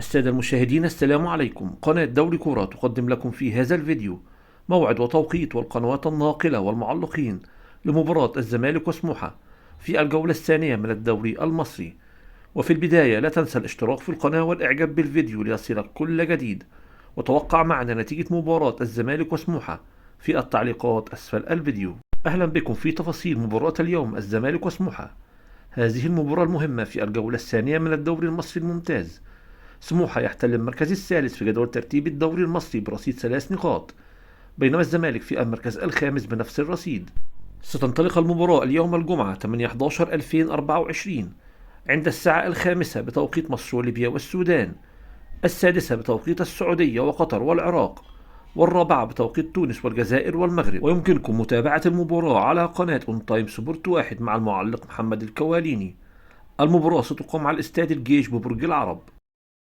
السادة المشاهدين، السلام عليكم. قناة دوري كورة تقدم لكم في هذا الفيديو موعد وتوقيت والقنوات الناقلة والمعلقين لمباراة الزمالك وسموحة في الجولة الثانية من الدوري المصري. وفي البداية لا تنسى الاشتراك في القناة والإعجاب بالفيديو ليصلك كل جديد، وتوقع معنا نتيجة مباراة الزمالك وسموحة في التعليقات أسفل الفيديو. أهلا بكم في تفاصيل مباراة اليوم الزمالك وسموحة. هذه المباراة المهمة في الجولة الثانية من الدوري المصري الممتاز. سموحة يحتل المركز الثالث في جدول ترتيب الدوري المصري برصيد 3 نقاط، بينما الزمالك في المركز الخامس بنفس الرصيد. ستنطلق المباراة اليوم الجمعة 8/11/2024 عند الساعة 5 بتوقيت مصر وليبيا والسودان، 6 بتوقيت السعودية وقطر والعراق، 4 بتوقيت تونس والجزائر والمغرب. ويمكنكم متابعة المباراة على قناة اون تايم سبورت 1 مع المعلق محمد الكواليني. المباراة ستقام على استاد الجيش ببرج العرب.